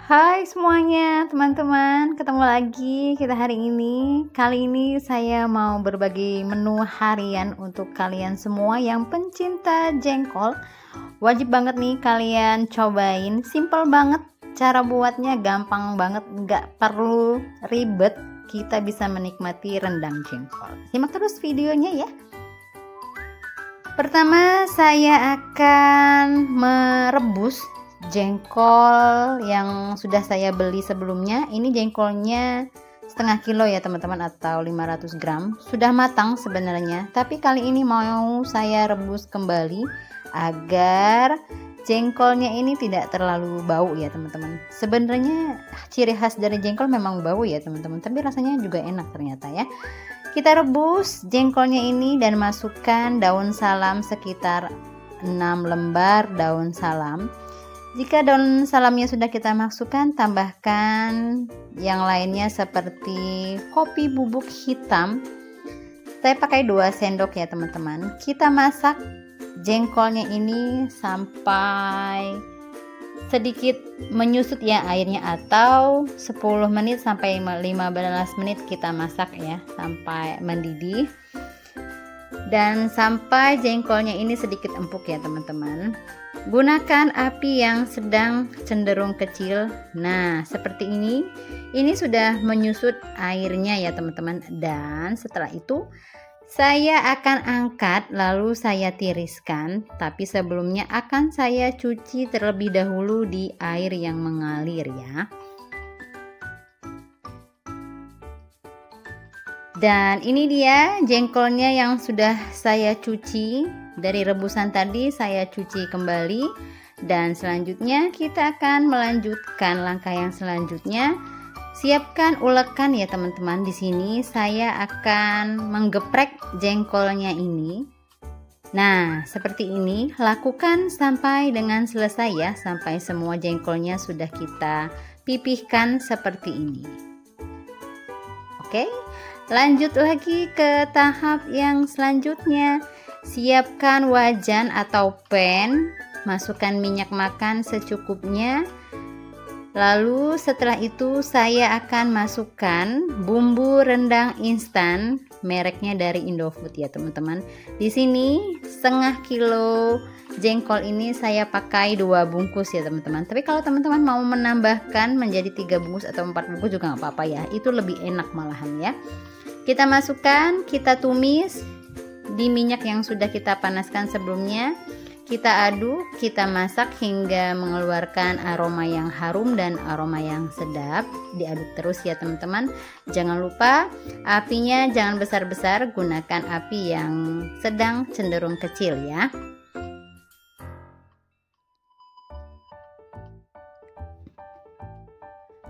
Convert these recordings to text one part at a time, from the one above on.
Hai semuanya teman-teman, ketemu lagi kita hari ini. Kali ini saya mau berbagi menu harian untuk kalian semua yang pencinta jengkol. Wajib banget nih kalian cobain, simple banget cara buatnya, gampang banget, nggak perlu ribet. Kita bisa menikmati rendang jengkol. Simak terus videonya ya. Pertama saya akan merebus jengkol yang sudah saya beli sebelumnya. Ini jengkolnya setengah kilo ya teman-teman, atau 500 gram. Sudah matang sebenarnya, tapi kali ini mau saya rebus kembali agar jengkolnya ini tidak terlalu bau ya teman-teman. Sebenarnya ciri khas dari jengkol memang bau ya teman-teman, tapi rasanya juga enak ternyata ya. Kita rebus jengkolnya ini dan masukkan daun salam sekitar 6 lembar daun salam. Jika daun salamnya sudah kita masukkan, tambahkan yang lainnya seperti kopi bubuk hitam. Saya pakai 2 sendok ya teman-teman. Kita masak jengkolnya ini sampai sedikit menyusut ya airnya, atau 10 menit sampai 15 menit kita masak ya sampai mendidih. Dan sampai jengkolnya ini sedikit empuk ya teman-teman. Gunakan api yang sedang cenderung kecil. Nah seperti ini. Ini sudah menyusut airnya ya teman-teman. Dan setelah itu saya akan angkat lalu saya tiriskan. Tapi sebelumnya akan saya cuci terlebih dahulu di air yang mengalir ya. Dan ini dia jengkolnya yang sudah saya cuci dari rebusan tadi, saya cuci kembali. Dan selanjutnya kita akan melanjutkan langkah yang selanjutnya. Siapkan ulekan ya teman-teman. Di sini saya akan menggeprek jengkolnya ini. Nah, seperti ini. Lakukan sampai dengan selesai ya, sampai semua jengkolnya sudah kita pipihkan seperti ini. Oke. Lanjut lagi ke tahap yang selanjutnya. Siapkan wajan atau pan, masukkan minyak makan secukupnya. Lalu setelah itu saya akan masukkan bumbu rendang instan, mereknya dari Indofood ya teman-teman. Di sini setengah kilo jengkol ini saya pakai 2 bungkus ya teman-teman. Tapi kalau teman-teman mau menambahkan menjadi 3 bungkus atau 4 bungkus juga nggak apa-apa ya. Itu lebih enak malahan ya. Kita masukkan, kita tumis di minyak yang sudah kita panaskan sebelumnya. Kita aduk, kita masak hingga mengeluarkan aroma yang harum dan aroma yang sedap. Diaduk terus ya teman-teman. Jangan lupa apinya jangan besar-besar, gunakan api yang sedang cenderung kecil ya.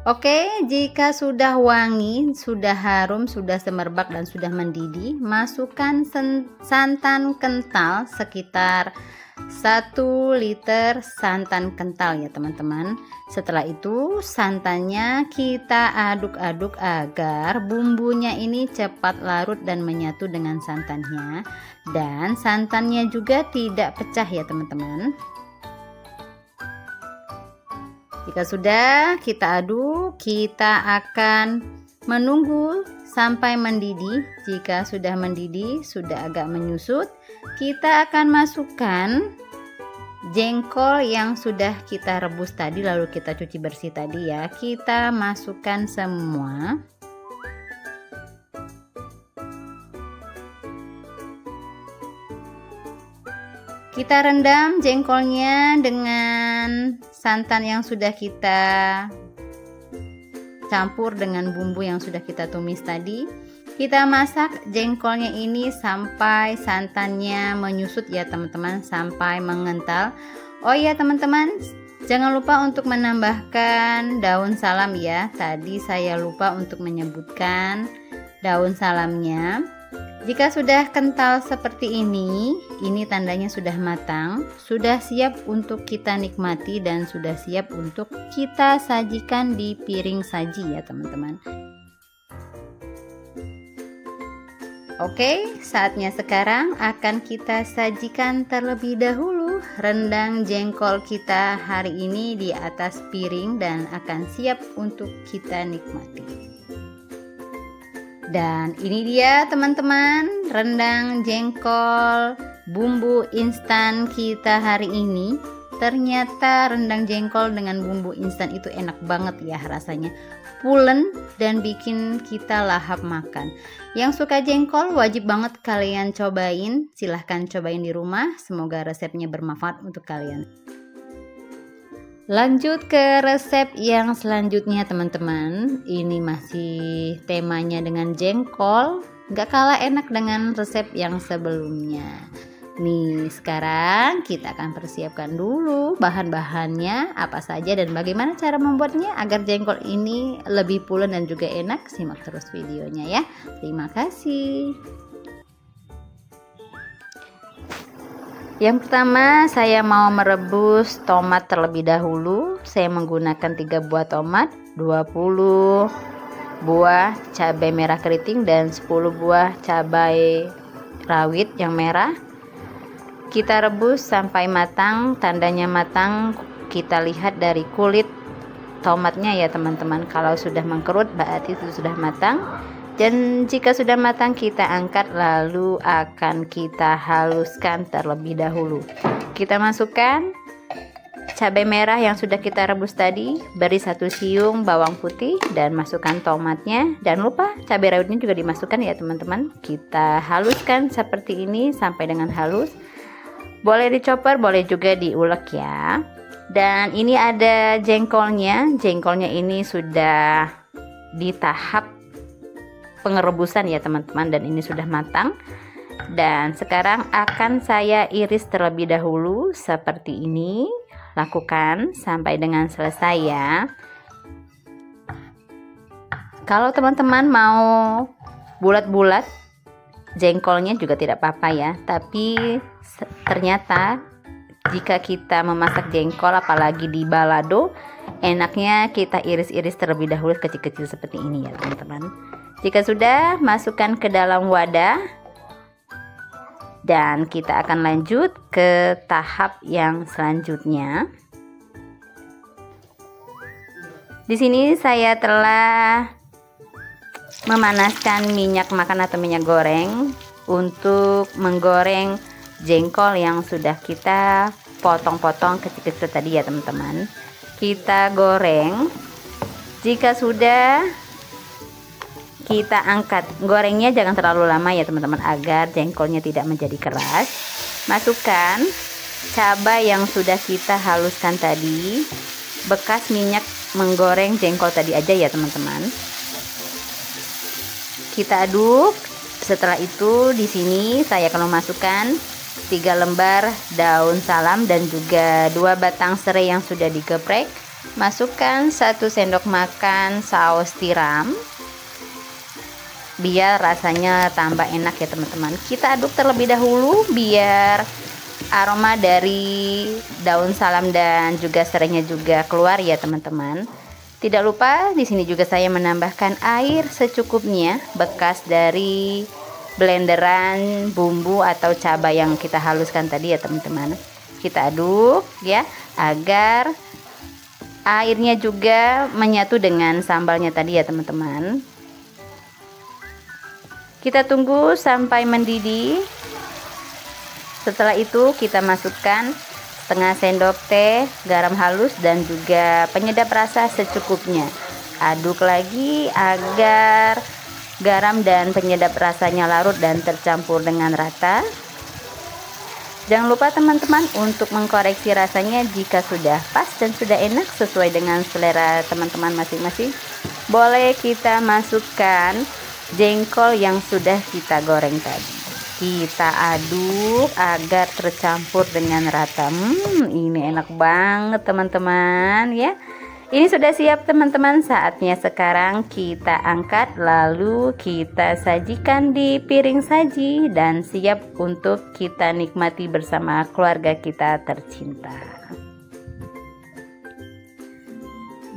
Oke, jika sudah wangi, sudah harum, sudah semerbak dan sudah mendidih, masukkan santan kental sekitar 1 liter santan kental ya teman-teman. Setelah itu santannya kita aduk-aduk agar bumbunya ini cepat larut dan menyatu dengan santannya. Dan santannya juga tidak pecah ya teman-teman. Jika sudah kita aduk, kita akan menunggu sampai mendidih. Jika sudah mendidih, sudah agak menyusut, kita akan masukkan jengkol yang sudah kita rebus tadi lalu kita cuci bersih tadi ya. Kita masukkan semua. Kita rendam jengkolnya dengan santan yang sudah kita campur dengan bumbu yang sudah kita tumis tadi. Kita masak jengkolnya ini sampai santannya menyusut ya teman-teman, sampai mengental. Oh ya teman-teman, jangan lupa untuk menambahkan daun salam ya. Tadi saya lupa untuk menyebutkan daun salamnya. Jika sudah kental seperti ini tandanya sudah matang, sudah siap untuk kita nikmati dan sudah siap untuk kita sajikan di piring saji ya teman-teman. Oke, saatnya sekarang akan kita sajikan terlebih dahulu rendang jengkol kita hari ini di atas piring dan akan siap untuk kita nikmati. Dan ini dia teman-teman, rendang jengkol bumbu instan kita hari ini. Ternyata rendang jengkol dengan bumbu instan itu enak banget ya rasanya, pulen dan bikin kita lahap makan. Yang suka jengkol wajib banget kalian cobain, silahkan cobain di rumah, semoga resepnya bermanfaat untuk kalian. Lanjut ke resep yang selanjutnya teman-teman. Ini masih temanya dengan jengkol, gak kalah enak dengan resep yang sebelumnya. Nih, sekarang kita akan persiapkan dulu bahan-bahannya apa saja dan bagaimana cara membuatnya agar jengkol ini lebih pulen dan juga enak. Simak terus videonya ya. Terima kasih. Yang pertama, saya mau merebus tomat terlebih dahulu. Saya menggunakan 3 buah tomat, 20 buah cabai merah keriting dan 10 buah cabai rawit yang merah. Kita rebus sampai matang. Tandanya matang kita lihat dari kulit tomatnya ya teman-teman. Kalau sudah mengkerut berarti itu sudah matang. Dan jika sudah matang kita angkat, lalu akan kita haluskan terlebih dahulu. Kita masukkan cabai merah yang sudah kita rebus tadi, beri 1 siung bawang putih dan masukkan tomatnya. Jangan lupa cabai rawitnya juga dimasukkan ya teman-teman. Kita haluskan seperti ini sampai dengan halus. Boleh dicopper, boleh juga diulek ya. Dan ini ada jengkolnya. Jengkolnya ini sudah di tahap pengerebusan ya teman-teman, dan ini sudah matang. Dan sekarang akan saya iris terlebih dahulu seperti ini. Lakukan sampai dengan selesai ya. Kalau teman-teman mau bulat-bulat jengkolnya juga tidak apa-apa ya, tapi ternyata jika kita memasak jengkol apalagi di balado, enaknya kita iris-iris terlebih dahulu kecil-kecil seperti ini ya teman-teman. Jika sudah, masukkan ke dalam wadah dan kita akan lanjut ke tahap yang selanjutnya. Di sini saya telah memanaskan minyak makan atau minyak goreng untuk menggoreng jengkol yang sudah kita potong-potong kecil-kecil tadi ya teman-teman. Kita goreng. Jika sudah, kita angkat. Gorengnya jangan terlalu lama ya teman-teman agar jengkolnya tidak menjadi keras. Masukkan cabai yang sudah kita haluskan tadi, bekas minyak menggoreng jengkol tadi aja ya teman-teman. Kita aduk. Setelah itu di sini saya akan memasukkan 3 lembar daun salam dan juga 2 batang serai yang sudah digeprek. Masukkan 1 sendok makan saus tiram biar rasanya tambah enak ya teman-teman. Kita aduk terlebih dahulu biar aroma dari daun salam dan juga serainya juga keluar ya teman-teman. Tidak lupa di sini juga saya menambahkan air secukupnya bekas dari blenderan bumbu atau cabai yang kita haluskan tadi ya teman-teman. Kita aduk ya agar airnya juga menyatu dengan sambalnya tadi ya teman-teman. Kita tunggu sampai mendidih. Setelah itu kita masukkan setengah sendok teh garam halus dan juga penyedap rasa secukupnya. Aduk lagi agar garam dan penyedap rasanya larut dan tercampur dengan rata. Jangan lupa teman-teman untuk mengkoreksi rasanya jika sudah pas dan sudah enak sesuai dengan selera teman-teman masing-masing. Boleh kita masukkan jengkol yang sudah kita goreng tadi. Kita aduk agar tercampur dengan rata. Ini enak banget teman-teman ya. Ini sudah siap teman-teman. Saatnya sekarang kita angkat lalu kita sajikan di piring saji dan siap untuk kita nikmati bersama keluarga kita tercinta.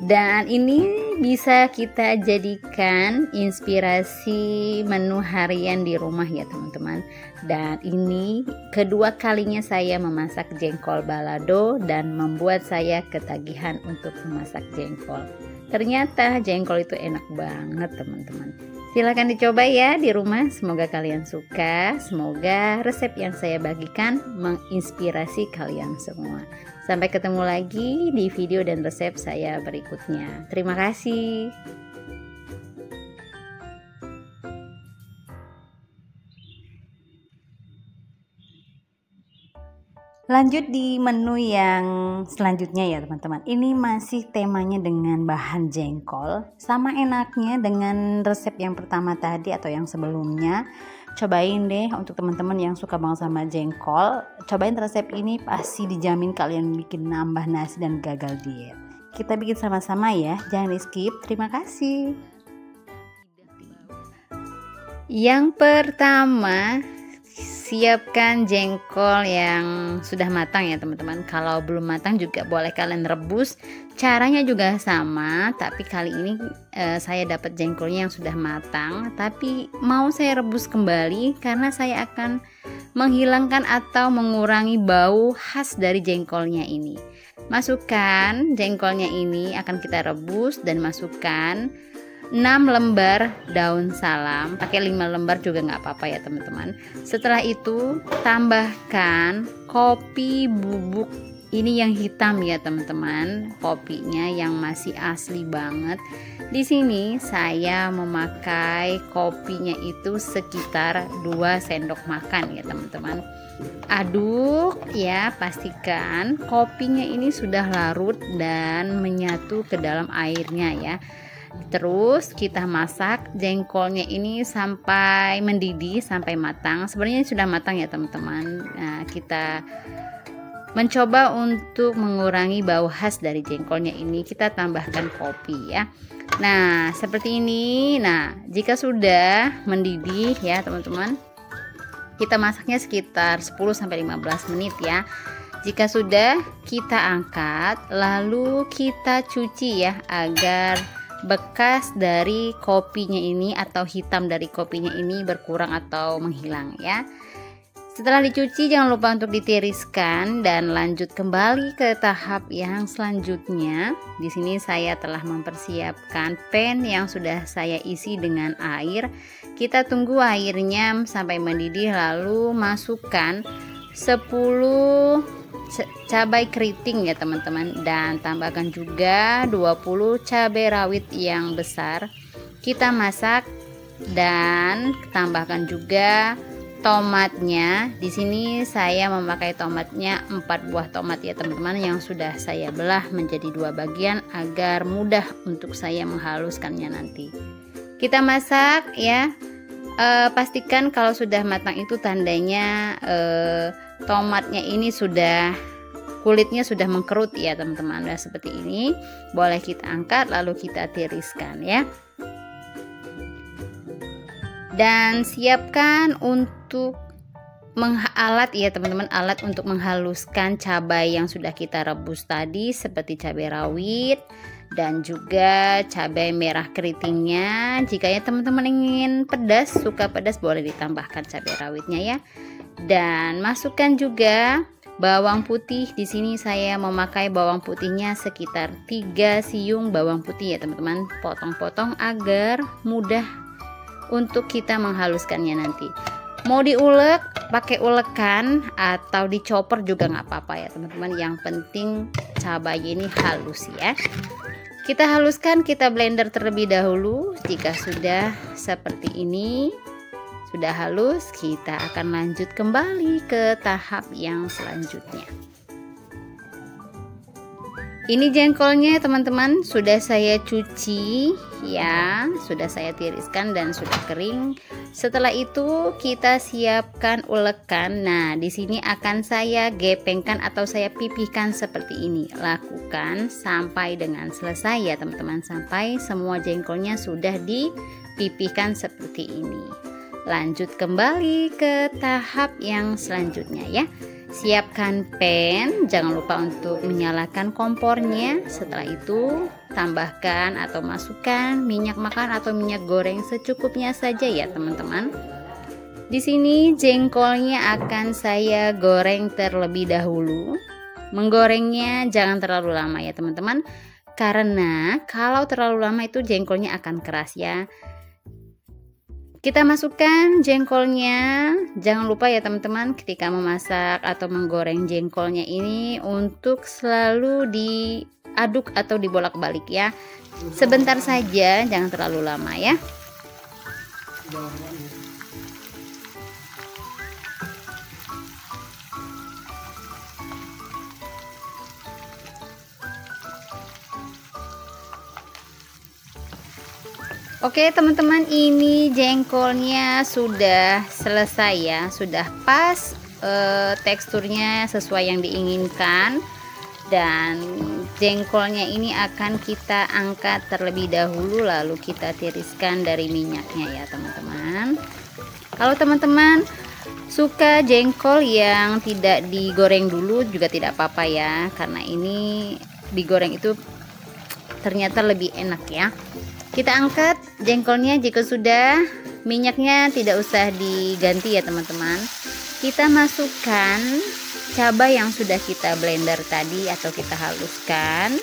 Dan ini bisa kita jadikan inspirasi menu harian di rumah ya teman-teman. Dan ini kedua kalinya saya memasak jengkol balado dan membuat saya ketagihan untuk memasak jengkol. Ternyata jengkol itu enak banget teman-teman. Silahkan dicoba ya di rumah. Semoga kalian suka. Semoga resep yang saya bagikan menginspirasi kalian semua. Sampai ketemu lagi di video dan resep saya berikutnya. Terima kasih. Lanjut di menu yang selanjutnya ya teman-teman. Ini masih temanya dengan bahan jengkol. Sama enaknya dengan resep yang pertama tadi atau yang sebelumnya. Cobain deh untuk teman-teman yang suka banget sama jengkol. Cobain resep ini, pasti dijamin kalian bikin nambah nasi dan gagal diet. Kita bikin sama-sama ya, jangan di skip. Terima kasih. Yang pertama, siapkan jengkol yang sudah matang ya teman-teman. Kalau belum matang juga boleh kalian rebus. Caranya juga sama, tapi kali ini saya dapat jengkolnya yang sudah matang, tapi mau saya rebus kembali karena saya akan menghilangkan atau mengurangi bau khas dari jengkolnya ini. Masukkan jengkolnya ini, akan kita rebus dan masukkan 6 lembar daun salam, pakai 5 lembar juga nggak apa-apa ya teman-teman. Setelah itu tambahkan kopi bubuk, ini yang hitam ya teman-teman, kopinya yang masih asli banget. Di sini saya memakai kopinya itu sekitar 2 sendok makan ya teman-teman. Aduk ya, pastikan kopinya ini sudah larut dan menyatu ke dalam airnya ya. Terus kita masak jengkolnya ini sampai mendidih, sampai matang. Sebenarnya sudah matang ya teman-teman. Nah, kita mencoba untuk mengurangi bau khas dari jengkolnya ini, kita tambahkan kopi ya. Nah, seperti ini. Nah, jika sudah mendidih ya teman-teman, kita masaknya sekitar 10-15 menit ya. Jika sudah, kita angkat, lalu kita cuci ya, agar bekas dari kopinya ini atau hitam dari kopinya ini berkurang atau menghilang ya. Setelah dicuci, jangan lupa untuk ditiriskan dan lanjut kembali ke tahap yang selanjutnya. Di sini saya telah mempersiapkan pan yang sudah saya isi dengan air. Kita tunggu airnya sampai mendidih, lalu masukkan 10 cabai keriting ya teman-teman, dan tambahkan juga 20 cabai rawit yang besar. Kita masak dan tambahkan juga tomatnya. Di sini saya memakai tomatnya 4 buah tomat ya teman-teman, yang sudah saya belah menjadi 2 bagian agar mudah untuk saya menghaluskannya nanti. Kita masak ya. Pastikan kalau sudah matang itu tandanya tomatnya ini sudah, kulitnya sudah mengkerut ya teman-teman. Nah, seperti ini boleh kita angkat lalu kita tiriskan ya. Dan siapkan untuk alat ya teman-teman, alat untuk menghaluskan cabai yang sudah kita rebus tadi, seperti cabai rawit dan juga cabai merah keritingnya. Jika ya teman-teman ingin pedas, suka pedas, boleh ditambahkan cabai rawitnya ya. Dan masukkan juga bawang putih. Di sini saya memakai bawang putihnya sekitar 3 siung bawang putih ya teman-teman. Potong-potong agar mudah untuk kita menghaluskannya nanti. Mau diulek pakai ulekan atau dicoper juga nggak apa-apa ya teman-teman. Yang penting cabai ini halus ya. Kita haluskan, kita blender terlebih dahulu. Jika sudah seperti ini, sudah halus, kita akan lanjut kembali ke tahap yang selanjutnya. Ini jengkolnya teman-teman sudah saya cuci ya, sudah saya tiriskan dan sudah kering. Setelah itu kita siapkan ulekan. Nah, di sini akan saya gepengkan atau saya pipihkan seperti ini. Lakukan sampai dengan selesai ya teman-teman, sampai semua jengkolnya sudah dipipihkan seperti ini. Lanjut kembali ke tahap yang selanjutnya ya. Siapkan pan, jangan lupa untuk menyalakan kompornya. Setelah itu tambahkan atau masukkan minyak makan atau minyak goreng secukupnya saja ya teman-teman. Di sini jengkolnya akan saya goreng terlebih dahulu. Menggorengnya jangan terlalu lama ya teman-teman, karena kalau terlalu lama itu jengkolnya akan keras ya. Kita masukkan jengkolnya. Jangan lupa ya teman-teman, ketika memasak atau menggoreng jengkolnya ini untuk selalu diaduk atau dibolak-balik ya. Sebentar saja, jangan terlalu lama ya. Oke teman-teman, ini jengkolnya sudah selesai ya, sudah pas, teksturnya sesuai yang diinginkan. Dan jengkolnya ini akan kita angkat terlebih dahulu, lalu kita tiriskan dari minyaknya ya teman-teman. Kalau teman-teman suka jengkol yang tidak digoreng dulu juga tidak apa-apa ya, karena ini digoreng itu ternyata lebih enak ya. Kita angkat jengkolnya. Jika sudah, minyaknya tidak usah diganti ya teman-teman. Kita masukkan cabai yang sudah kita blender tadi atau kita haluskan.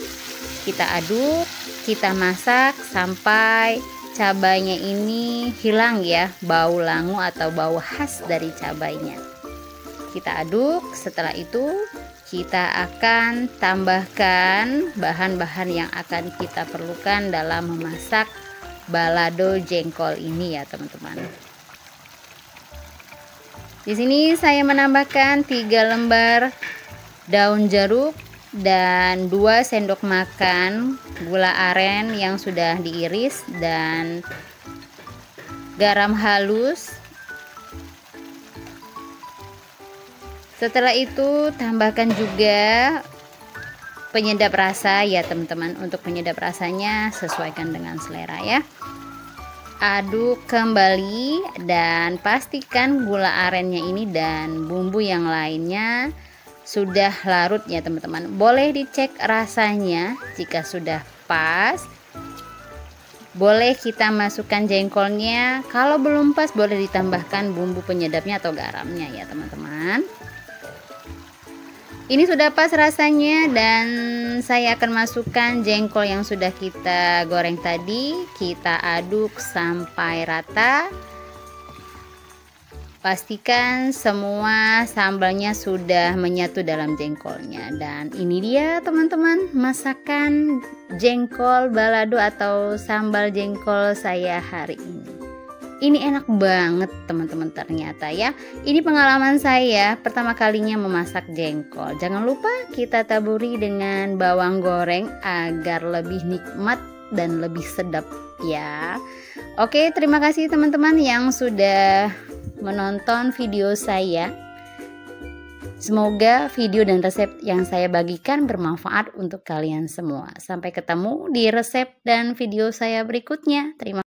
Kita aduk, kita masak sampai cabainya ini hilang ya bau langu atau bau khas dari cabainya. Kita aduk. Setelah itu kita akan tambahkan bahan-bahan yang akan kita perlukan dalam memasak balado jengkol ini ya teman-teman. Di sini saya menambahkan 3 lembar daun jeruk dan 2 sendok makan gula aren yang sudah diiris dan garam halus. Setelah itu tambahkan juga penyedap rasa ya teman-teman. Untuk penyedap rasanya sesuaikan dengan selera ya. Aduk kembali dan pastikan gula arennya ini dan bumbu yang lainnya sudah larut ya teman-teman. Boleh dicek rasanya, jika sudah pas boleh kita masukkan jengkolnya. Kalau belum pas boleh ditambahkan bumbu penyedapnya atau garamnya ya teman-teman. Ini sudah pas rasanya dan saya akan masukkan jengkol yang sudah kita goreng tadi. Kita aduk sampai rata. Pastikan semua sambalnya sudah menyatu dalam jengkolnya. Dan ini dia teman-teman, masakan jengkol balado atau sambal jengkol saya hari ini. Ini enak banget teman-teman ternyata ya. Ini pengalaman saya pertama kalinya memasak jengkol. Jangan lupa kita taburi dengan bawang goreng agar lebih nikmat dan lebih sedap ya. Oke, terima kasih teman-teman yang sudah menonton video saya. Semoga video dan resep yang saya bagikan bermanfaat untuk kalian semua. Sampai ketemu di resep dan video saya berikutnya. Terima kasih.